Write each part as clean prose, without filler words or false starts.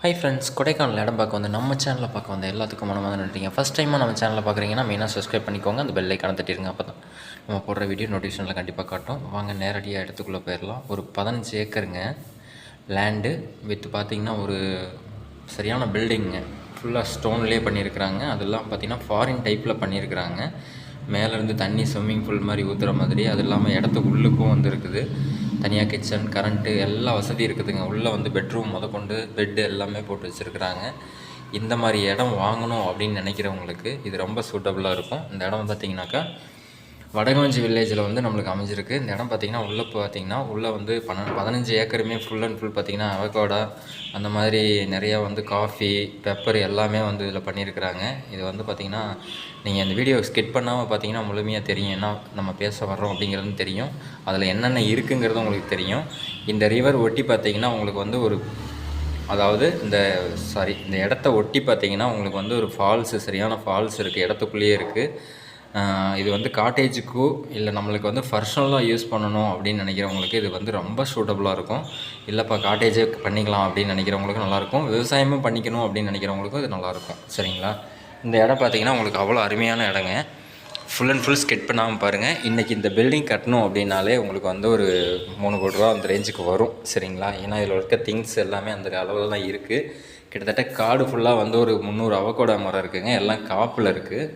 Hi friends, Kodaikanal இடம் பார்க்க வந்து நம்ம சேனலில் பார்க்க வந்து எல்லாத்துக்கும் மனமாக நன்றிங்க. ஃபஸ்ட் டைமாக நம்ம சேனலில் பார்க்குறீங்கன்னா மெயினாக சப்ஸ்கிரைப் பண்ணிக்கோங்க, அந்த பெல் ஐக்கானை தட்டிடுங்க. அப்போ தான் நம்ம போடுற வீடியோ நோட்டிஃபிகேஷனில் கண்டிப்பாக காட்டும். வாங்க நேரடியாக இடத்துக்குள்ளே போயிடலாம். ஒரு 15 ஏக்கருங்க லேண்டு வித் பார்த்திங்கன்னா ஒரு சரியான பில்டிங்க. ஃபுல்லாக ஸ்டோன்லேயே பண்ணியிருக்கிறாங்க. அதெல்லாம் பார்த்திங்கன்னா ஃபாரின் டைப்பில் பண்ணியிருக்கிறாங்க. மேலேருந்து தண்ணி ஸ்விம்மிங் பூல் மாதிரி ஊற்றுற மாதிரி. அது இல்லாமல் இடத்துக்கு உள்ளுக்கும் வந்து இருக்குது. தனியாக கிச்சன், கரண்ட்டு எல்லா வசதியும் இருக்குதுங்க. உள்ளே வந்து பெட்ரூம் முதற்கொண்டு பெட்டு எல்லாமே போட்டு வச்சுருக்குறாங்க. இந்த மாதிரி இடம் வாங்கணும் அப்படின்னு நினைக்கிறவங்களுக்கு இது ரொம்ப சூட்டபுளாக இருக்கும். இந்த இடம் பார்த்திங்கனாக்கா வடகாஞ்சி வில்லேஜில் வந்து நம்மளுக்கு அமைஞ்சிருக்கு. இந்த இடம் பார்த்திங்கன்னா உள்ளே பார்த்திங்கன்னா உள்ளே வந்து 15 ஏக்கருமே ஃபுல் அண்ட் ஃபுல் பார்த்திங்கன்னா அவகோடா அந்த மாதிரி நிறையா வந்து காஃபி, பெப்பர் எல்லாமே வந்து இதில் பண்ணியிருக்கிறாங்க. இது வந்து பார்த்திங்கன்னா நீங்கள் இந்த வீடியோ ஸ்கிப் பண்ணாமல் பார்த்தீங்கன்னா முழுமையாக தெரியும், என்ன நம்ம பேச வர்றோம் அப்படிங்கிறது தெரியும். அதில் என்னென்ன இருக்குங்கிறது உங்களுக்கு தெரியும். இந்த ரிவர் ஒட்டி பார்த்திங்கன்னா உங்களுக்கு வந்து ஒரு அதாவது இந்த இடத்த ஒட்டி பார்த்திங்கன்னா உங்களுக்கு வந்து ஒரு ஃபால்ஸு, சரியான ஃபால்ஸ் இருக்குது, இடத்துக்குள்ளேயே இருக்குது. இது வந்து காட்டேஜுக்கோ இல்லை நம்மளுக்கு வந்து பர்சனலாக யூஸ் பண்ணணும் அப்படின்னு நினைக்கிறவங்களுக்கு இது வந்து ரொம்ப சூட்டபுளாக இருக்கும். இல்லைப்பா காட்டேஜே பண்ணிக்கலாம் அப்படின்னு நினைக்கிறவங்களுக்கும் நல்லாயிருக்கும். விவசாயமும் பண்ணிக்கணும் அப்படின்னு நினைக்கிறவங்களுக்கும் இது நல்லாயிருக்கும். சரிங்களா? இந்த இடம் பார்த்திங்கன்னா உங்களுக்கு அவ்வளோ அருமையான இடங்க. ஃபுல் அண்ட் ஃபுல் ஸ்கெட் பண்ணாமல் பாருங்கள். இன்றைக்கி இந்த பில்டிங் கட்டணும் அப்படின்னாலே உங்களுக்கு வந்து ஒரு 3 கோடி ரூபா அந்த ரேஞ்சுக்கு வரும். சரிங்களா? ஏன்னா இதில் இருக்க திங்ஸ் எல்லாமே அந்த அளவில் தான் இருக்குது. கிட்டத்தட்ட காடு ஃபுல்லாக வந்து ஒரு 300 அவகோடா மரம் இருக்குதுங்க. எல்லாம் காப்பில் இருக்குது.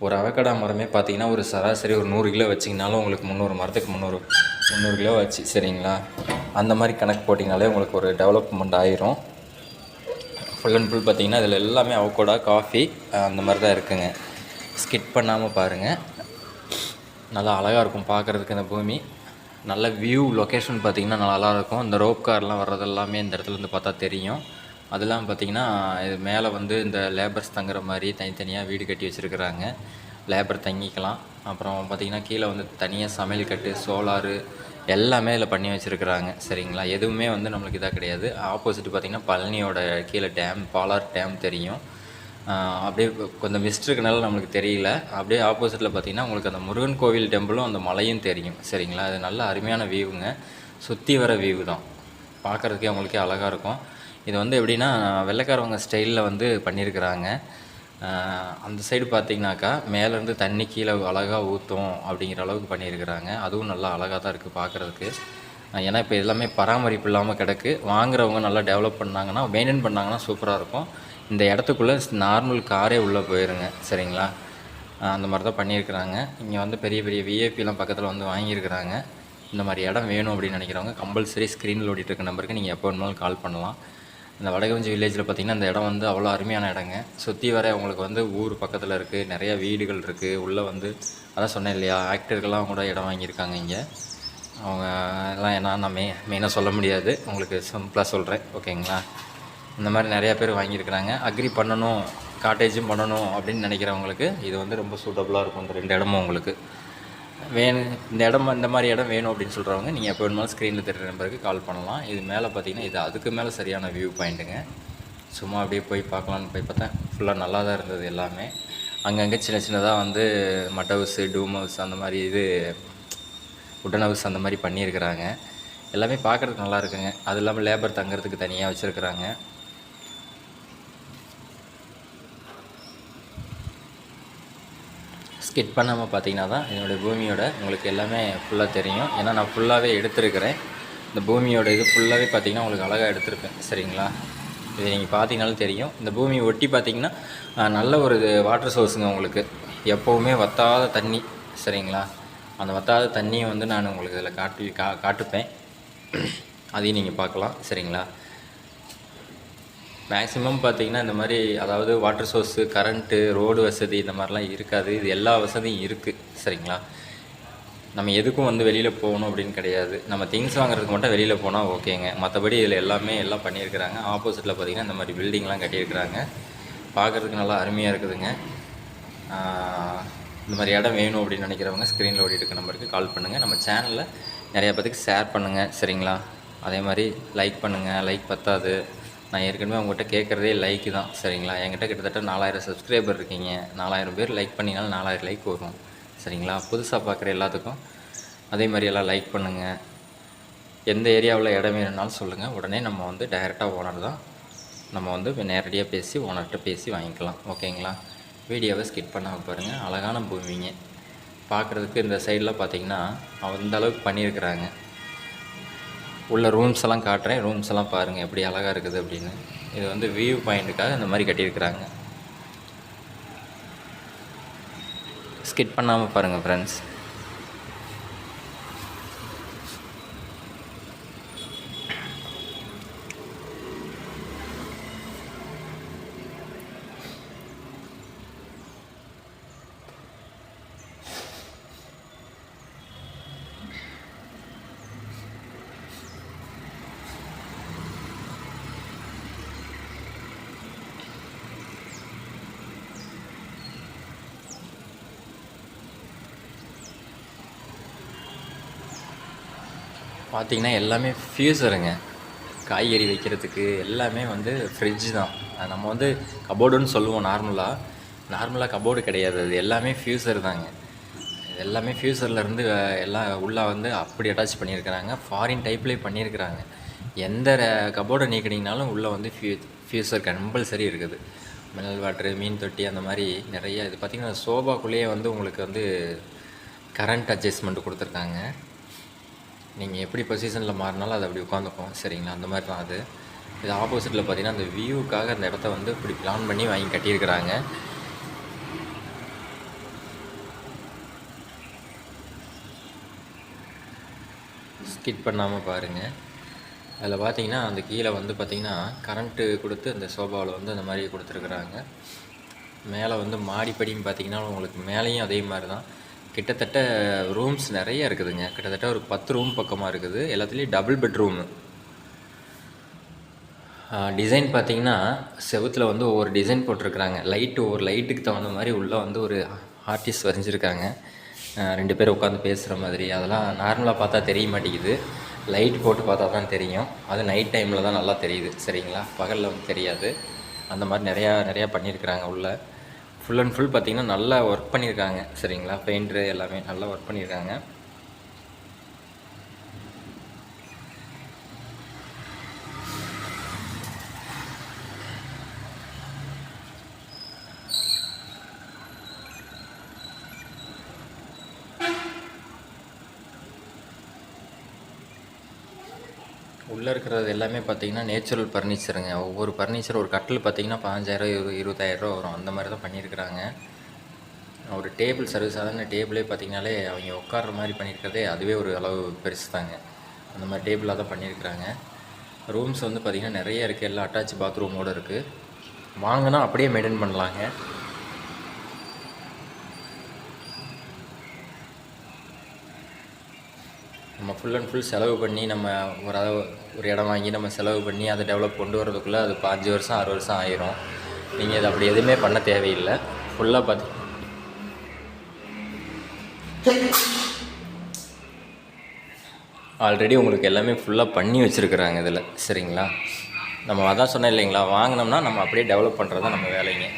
ஒரு அவகோடா மரமே பார்த்திங்கன்னா ஒரு சராசரி ஒரு 100 கிலோ வச்சிங்கனாலும் உங்களுக்கு 300 மரத்துக்கு 300 கிலோ வச்சு, சரிங்களா? அந்த மாதிரி கணக்கு போட்டிங்கனாலே உங்களுக்கு ஒரு டெவலப்மெண்ட் ஆயிரும். ஃபுல் அண்ட் ஃபுல் பார்த்திங்கன்னா இதில் எல்லாமே அவகோடா, காஃபி அந்த மாதிரி தான் இருக்குதுங்க. ஸ்கிட் பண்ணாமல் பாருங்கள். நல்லா அழகாக இருக்கும் பார்க்குறதுக்கு. இந்த பூமி நல்ல வியூ லொக்கேஷன் பார்த்திங்கன்னா நல்லாயிருக்கும். இந்த ரோப் கார்லாம் வர்றது எல்லாமே இந்த இடத்துலேருந்து பார்த்தா தெரியும். அதெல்லாம் பார்த்திங்கன்னா இது மேலே வந்து இந்த லேபர்ஸ் தங்குற மாதிரி தனித்தனியாக வீடு கட்டி வச்சுருக்குறாங்க. லேபர் தங்கிக்கலாம். அப்புறம் பார்த்திங்கன்னா கீழே வந்து தனியாக சமையல் கட்டு, சோலாரு எல்லாமே இதில் பண்ணி வச்சுருக்குறாங்க. சரிங்களா? எதுவுமே வந்து நம்மளுக்கு இதாக கிடையாது. ஆப்போசிட் பார்த்திங்கன்னா பழனியோட கீழே டேம், பாலார் டேம் தெரியும். அப்படியே கொஞ்சம் மிஸ்ட் இருக்கனால நம்மளுக்கு தெரியல. அப்படியே ஆப்போசிட்டில் பார்த்திங்கன்னா உங்களுக்கு அந்த முருகன் கோவில் டெம்பிளும் அந்த மலையும் தெரியும். சரிங்களா? அது நல்ல அருமையான வியூவுங்க. சுற்றி வர வியூ தான், பார்க்குறதுக்கே அவங்களுக்கே அழகாக இருக்கும். இது வந்து எப்படின்னா வெள்ளைக்காரவங்க ஸ்டைலில் வந்து பண்ணியிருக்கிறாங்க. அந்த சைடு பார்த்திங்கனாக்கா மேலேருந்து தண்ணி கீழே அழகாக ஊற்றும் அப்படிங்கிற அளவுக்கு பண்ணியிருக்கிறாங்க. அதுவும் நல்லா அழகாக தான் இருக்குது பார்க்குறதுக்கு. ஏன்னா இப்போ எல்லாமே பராமரிப்பு இல்லாமல் கிடக்கு. வாங்குறவங்க நல்லா டெவலப் பண்ணாங்கன்னா, மெயின்டைன் பண்ணாங்கன்னா சூப்பராக இருக்கும். இந்த இடத்துக்குள்ளே நார்மல் காரே உள்ளே போயிருங்க. சரிங்களா? அந்த மாதிரி தான் பண்ணியிருக்கிறாங்க. இங்கே வந்து பெரிய பெரிய விஐபிலாம் பக்கத்தில் வந்து வாங்கியிருக்கிறாங்க. இந்த மாதிரி இடம் வேணும் அப்படின்னு நினைக்கிறவங்க கம்பல்சரி ஸ்க்ரீனில் ஓடிட்டு இருக்க நம்பருக்கு நீங்கள் எப்போ வேணுமாலும் கால் பண்ணலாம். இந்த வடகஞ்சி வில்லேஜில் பார்த்திங்கன்னா இந்த இடம் வந்து அவ்வளோ அருமையான இடங்க. சுற்றி வர அவங்களுக்கு வந்து ஊர் பக்கத்தில் இருக்குது, நிறையா வீடுகள் இருக்குது. உள்ளே வந்து அதான் சொன்னேன் இல்லையா, ஆக்டர்கள்லாம் கூட இடம் வாங்கியிருக்காங்க இங்கே. அவங்க எல்லாம் என்ன நான் மெயினாக சொல்ல முடியாது, உங்களுக்கு சிம்பிளாக சொல்கிறேன். ஓகேங்களா? இந்த மாதிரி நிறையா பேர் வாங்கியிருக்கிறாங்க. அக்ரி பண்ணணும், காட்டேஜும் பண்ணணும் அப்படின்னு நினைக்கிறவங்களுக்கு இது வந்து ரொம்ப சூட்டபுளாக இருக்கும். இந்த 2 இடமும் உங்களுக்கு வேணும். இந்த மாதிரி இடம் வேணும் அப்படின்னு சொல்கிறவங்க நீங்கள் எப்போ வேணுமாலும் ஸ்க்ரீனில் தெரிகிற நம்பருக்கு கால் பண்ணலாம். இது மேலே பார்த்தீங்கன்னா இது அதுக்கு மேலே சரியான வியூ பாயிண்ட்டுங்க. சும்மா அப்படியே போய் பார்க்கலான்னு போய் பார்த்தேன். ஃபுல்லாக நல்லா தான் இருந்தது எல்லாமே. அங்கங்கே சின்ன சின்னதாக வந்து மட் ஹவுஸு, டூம் ஹவுஸ் அந்த மாதிரி உட்டன் ஹவுஸ் அந்த மாதிரி பண்ணியிருக்கிறாங்க. எல்லாமே பார்க்குறதுக்கு நல்லா இருக்குங்க. அது இல்லாமல் லேபர் தங்குறதுக்கு தனியாக வச்சுருக்குறாங்க. ஸ்கிட் பண்ணாமல் பார்த்தீங்கன்னா தான் என்னோடய பூமியோட உங்களுக்கு எல்லாமே ஃபுல்லாக தெரியும். ஏன்னா நான் ஃபுல்லாகவே எடுத்துருக்கிறேன். இந்த பூமியோட இது ஃபுல்லாகவே பார்த்திங்கன்னா உங்களுக்கு அழகாக எடுத்திருப்பேன். சரிங்களா? இது நீங்கள் பார்த்தீங்கனாலும் தெரியும். இந்த பூமியை ஒட்டி பார்த்திங்கன்னா நல்ல ஒரு வாட்டர் சோர்ஸுங்க. உங்களுக்கு எப்போவுமே வற்றாத தண்ணி. சரிங்களா? அந்த வற்றாத தண்ணியை வந்து நான் உங்களுக்கு இதில் காட்டுப்பேன். அதையும் நீங்கள் பார்க்கலாம். சரிங்களா? மேக்ஸிமம் பார்த்திங்கன்னா இந்த மாதிரி அதாவது வாட்டர் சோர்ஸு, கரண்ட்டு, ரோடு வசதி இந்த மாதிரிலாம் இருக்காது. இது எல்லா வசதியும் இருக்குது. சரிங்களா? நம்ம எதுக்கும் வந்து வெளியில் போகணும் அப்படின்னு கிடையாது. நம்ம திங்ஸ் வாங்குறதுக்கு மட்டும் வெளியில் போனால் ஓகேங்க. மற்றபடி இதில் எல்லாம் பண்ணியிருக்கிறாங்க. ஆப்போசிட்டில் பார்த்திங்கன்னா இந்த மாதிரி பில்டிங்லாம் கட்டியிருக்கிறாங்க. பார்க்குறதுக்கு நல்லா அருமையாக இருக்குதுங்க. இந்த மாதிரி இடம் வேணும் அப்படின்னு நினைக்கிறவங்க ஸ்க்ரீனில் ஓடிட்டு இருக்க நம்பருக்கு கால் பண்ணுங்கள். நம்ம சேனலில் நிறையா பேருக்கு ஷேர் பண்ணுங்கள். சரிங்களா? அதே மாதிரி லைக் பண்ணுங்கள். லைக் பத்தாது. நான் ஏற்கனவே உங்கள்கிட்ட கேட்குறதே லைக்கு தான். சரிங்களா? என்கிட்ட கிட்டத்தட்ட 4000 சப்ஸ்கிரைபர் இருக்கீங்க. 4000 பேர் லைக் பண்ணினாலும் 4000 லைக் வரும். சரிங்களா? புதுசாக பார்க்குற எல்லாத்துக்கும் அதே மாதிரி எல்லாம் லைக் பண்ணுங்கள். எந்த ஏரியாவில் இடம் வேணும்னாலும் சொல்லுங்கள். உடனே நம்ம வந்து டைரெக்டாக ஓனர் தான் நம்ம வந்து நேரடியாக பேசி ஓனர்கிட்ட பேசி வாங்கிக்கலாம். ஓகேங்களா? வீடியோவை ஸ்கிப் பண்ணாமல் பாருங்கள். அழகான பூமிங்க. பார்க்குறதுக்கு இந்த சைடெலாம் பார்த்திங்கன்னா அந்த அளவுக்கு பண்ணியிருக்கிறாங்க. உள்ள ரூம்ஸ் எல்லாம் காட்டுறேன். ரூம்ஸ் எல்லாம் பாருங்கள் எப்படி அழகாக இருக்குது அப்படின்னு. இது வந்து வியூ பாயிண்ட்டுக்காக இந்த மாதிரி கட்டியிருக்கிறாங்க. ஸ்கிப் பண்ணாமல் பாருங்கள் ஃப்ரெண்ட்ஸ். பார்த்திங்கன்னா எல்லாமே ஃப்யூசருங்க. காய்கறி வைக்கிறதுக்கு எல்லாமே வந்து ஃப்ரிட்ஜு தான். நம்ம வந்து கபோர்டுன்னு சொல்லுவோம் நார்மலாக கபோர்டு கிடையாது. அது எல்லாமே ஃப்யூசர் தாங்க. இது எல்லாமே ஃப்யூசர்லேருந்து எல்லாம் உள்ளே வந்து அப்படி அட்டாச் பண்ணியிருக்கிறாங்க. ஃபாரின் டைப்லேயே பண்ணியிருக்கிறாங்க. எந்த கபோர்டை நீக்கினீங்கனாலும் உள்ளே வந்து ஃப்யூசர் கம்பல்சரி இருக்குது. மினரல் வாட்ரு, மீன் தொட்டி, அந்த மாதிரி நிறைய. இது பார்த்திங்கன்னா சோபாக்குள்ளேயே வந்து உங்களுக்கு வந்து கரண்ட் அட்ஜஸ்ட்மெண்ட்டு கொடுத்துருக்காங்க. நீங்கள் எப்படி பொசிஷனில் மாறினாலும் அது அப்படி உட்காந்துக்கும். சரிங்களா? அந்த மாதிரி தான் அது. இது ஆப்போசிட்டில் பார்த்திங்கன்னா அந்த வியூக்காக அந்த இடத்த வந்து இப்படி பிளான் பண்ணி வாங்கி கட்டியிருக்கிறாங்க. ஸ்கிப் பண்ணாமல் பாருங்கள். அதில் பார்த்திங்கன்னா அந்த கீழே வந்து பார்த்திங்கன்னா கரண்ட்டு கொடுத்து அந்த சோபாவில் வந்து அந்த மாதிரி கொடுத்துருக்குறாங்க. மேலே வந்து மாடிப்படின்னு பார்த்திங்கன்னா உங்களுக்கு மேலேயும் அதே மாதிரி தான். கிட்டத்தட்ட ரூம்ஸ் நிறைய இருக்குதுங்க. கிட்டத்தட்ட ஒரு 10 ரூம் பக்கமாக இருக்குது. எல்லாத்துலேயும் டபுள் பெட்ரூமு. டிசைன் பார்த்திங்கன்னா செவுத்தில் வந்து ஒவ்வொரு டிசைன் போட்டிருக்கிறாங்க. ஒவ்வொரு லைட்டுக்கு தகுந்த மாதிரி உள்ளே வந்து ஒரு ஆர்டிஸ்ட் வரைஞ்சிருக்காங்க. 2 பேர் உட்காந்து பேசுகிற மாதிரி. அதெல்லாம் நார்மலாக பார்த்தா தெரிய மாட்டேங்குது. லைட் போட்டு பார்த்தா தான் தெரியும். அது நைட் டைமில் தான் நல்லா தெரியுது. சரிங்களா? பகலில் வந்து தெரியாது. அந்த மாதிரி நிறையா பண்ணியிருக்கிறாங்க உள்ளே. ஃபுல் அண்ட் ஃபுல் பார்த்திங்கன்னா நல்லா ஒர்க் பண்ணியிருக்காங்க. சரிங்களா? பெயிண்ட்ரு எல்லாமே நல்லா ஒர்க் பண்ணியிருக்காங்க. உள்ளே இருக்கிறது எல்லாமே பார்த்திங்கன்னா நேச்சுரல் ஃபர்னிச்சருங்க. ஒவ்வொரு ஃபர்னிச்சர் ஒரு கட்டில் பார்த்திங்கன்னா 15,000 20,000 ரூபா வரும். அந்த மாதிரி தான் பண்ணியிருக்கிறாங்க. ஒரு டேபிள் சாதாரண டேபிளே பார்த்திங்கனாலே அவங்க உட்கார்ற மாதிரி பண்ணியிருக்கிறதே அதுவே ஒரு அளவு பெருசு தாங்க. அந்த மாதிரி டேபிளாக தான் பண்ணியிருக்கிறாங்க. ரூம்ஸ் வந்து பார்த்திங்கன்னா நிறைய இருக்குது. எல்லாம் அட்டாச் பாத்ரூமோடு இருக்குது. வாங்கினா அப்படியே மெயின்டைன் பண்ணலாங்க. நம்ம ஃபுல் அண்ட் ஃபுல் செலவு பண்ணி நம்ம ஒரு இடம் வாங்கி நம்ம செலவு பண்ணி அதை டெவலப் கொண்டு வரதுக்குள்ளே அது 5 வருஷம் 6 வருஷம் ஆயிரும். நீங்கள் அது அப்படி எதுவுமே பண்ண தேவையில்லை. ஃபுல்லாக பார்த்து ஆல்ரெடி உங்களுக்கு எல்லாமே ஃபுல்லாக பண்ணி வச்சுருக்குறாங்க இதில். சரிங்களா? நம்ம அதான் சொன்னேன் இல்லைங்களா, வாங்கினோம்னா நம்ம அப்படியே டெவலப் பண்ணுறது தான் நம்ம வேலைங்க.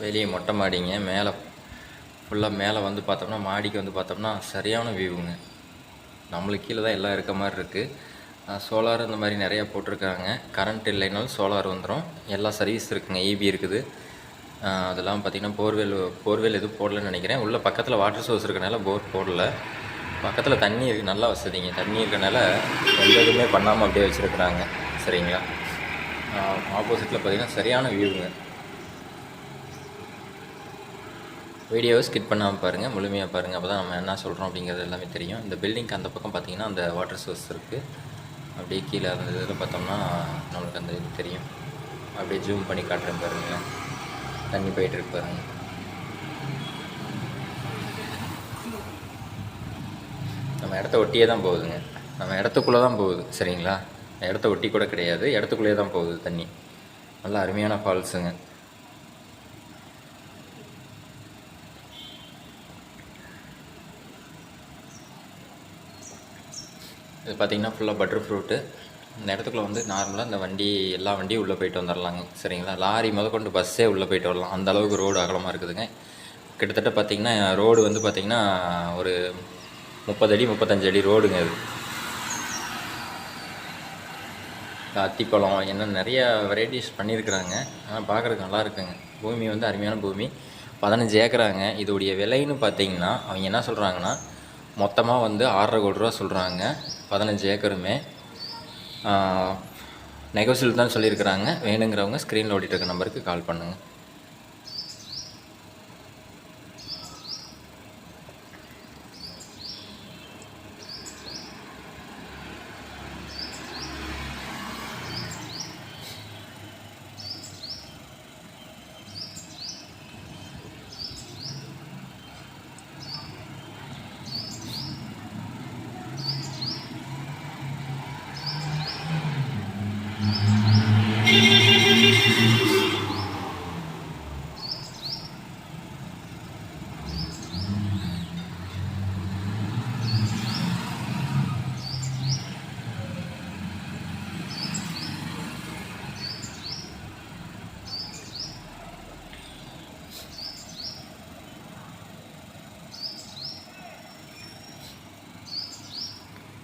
வெளியே மொட்டை மாடிங்க. மேலே வந்து பார்த்தோம்னா மாடிக்கு வந்து பார்த்தோம்னா சரியான வியூவுங்க. நம்மளுக்கு கீழே தான் எல்லாம் இருக்க மாதிரி இருக்குது. சோலார் இந்த மாதிரி நிறையா போட்டிருக்காங்க. கரண்ட் இல்லைனாலும் சோலார் வந்துடும். எல்லா சர்வீஸ் இருக்குதுங்க. ஈபி இருக்குது. அதெல்லாம் பார்த்திங்கன்னா போர்வெல் எதுவும் போடலன்னு நினைக்கிறேன். உள்ள பக்கத்தில் வாட்டர் சோர்ஸ் இருக்கனால போர் போடல. பக்கத்தில் தண்ணி இருக்குது. நல்லா வசதிங்க. தண்ணி இருக்கனால எந்த இதுவுமே பண்ணாமல் அப்படியே வச்சுருக்குறாங்க. சரிங்களா? ஆப்போசிட்டில் பார்த்திங்கன்னா சரியான வியூவுங்க. வீடியோவை ஸ்கிப் பண்ணாமல் பாருங்கள், முழுமையாக பாருங்கள். அப்போ தான் நம்ம என்ன சொல்கிறோம் அப்படிங்கிறது எல்லாமே தெரியும். இந்த பில்டிங்க்கு அந்த பக்கம் பார்த்திங்கன்னா அந்த வாட்டர் சோர்ஸ் இருக்குது. அப்படியே கீழே அந்த இதில் பார்த்தோம்னா நம்மளுக்கு அந்த இது தெரியும். அப்படியே ஜூம் பண்ணி காட்டுறேன் பாருங்கள். தண்ணி போயிட்டுருக்கு பாருங்கள். நம்ம இடத்த ஒட்டியே தான் போகுதுங்க. நம்ம இடத்துக்குள்ளே தான் போகுது. சரிங்களா? இடத்த ஒட்டி கூட கிடையாது. இடத்துக்குள்ளேயே தான் போகுது தண்ணி. நல்லா அருமையான ஃபால்ஸுங்க. இது பார்த்திங்கன்னா ஃபுல்லாக பட்டர் ஃப்ரூட்டு. இந்த இடத்துக்குள்ள வந்து நார்மலாக இந்த வண்டி எல்லா வண்டியும் உள்ளே போயிட்டு வந்துடலாங்க. சரிங்களா? லாரி முதற்கொண்டு பஸ்ஸே உள்ளே போயிட்டு வரலாம். அந்த அளவுக்கு ரோடு அகலமாக இருக்குதுங்க. கிட்டத்தட்ட பார்த்திங்கன்னா ரோடு வந்து பார்த்திங்கன்னா ஒரு 30 அடி 35 அடி ரோடுங்க அது. அத்திப்பழம் என்ன நிறையா வெரைட்டிஸ் பண்ணியிருக்கிறாங்க. ஆனால் பார்க்குறதுக்கு நல்லா இருக்குங்க. பூமி வந்து அருமையான பூமி. 15 ஏக்கராங்க. இதோடைய விலைன்னு பார்த்தீங்கன்னா அவங்க என்ன சொல்கிறாங்கன்னா மொத்தமாக வந்து 6,50 கோடி ரூபா சொல்கிறாங்க. 15 ஏக்கருமே நெகோசியபிள் தான் சொல்லியிருக்கிறாங்க. வேணுங்கிறவங்க ஸ்க்ரீனில் ஓடிட்டு இருக்க நம்பருக்கு கால் பண்ணுங்கள்.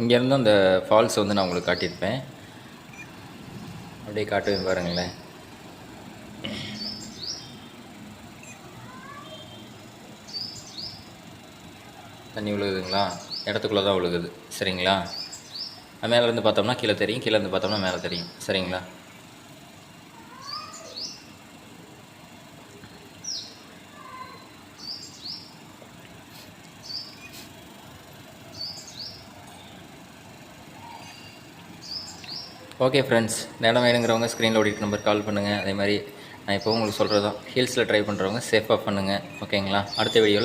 இங்கேருந்து அந்த ஃபால்ஸ் வந்து நான் உங்களுக்கு காட்டியிருப்பேன். அப்படியே காட்டுவேன் பாருங்களேன். தண்ணி விழுகுதுங்களா? இடத்துக்குள்ளே தான் விழுகுது. சரிங்களா? மேலேருந்து பார்த்தோம்னா கீழே தெரியும், கீழேருந்து பார்த்தோம்னா மேலே தெரியும். சரிங்களா? ஓகே ஃப்ரெண்ட்ஸ், இந்த இடம் வேணுங்கிறவங்க ஸ்க்ரீனில் ஓடிட்டு நம்பர் கால் பண்ணுங்கள். அதே மாதிரி நான் இப்போ உங்களுக்கு சொல்கிறது தான், ஹில்ஸில் ட்ரை பண்ணுறவங்க சேஃபாக பண்ணுங்கள். ஓகேங்களா? அடுத்த வீடியோவில்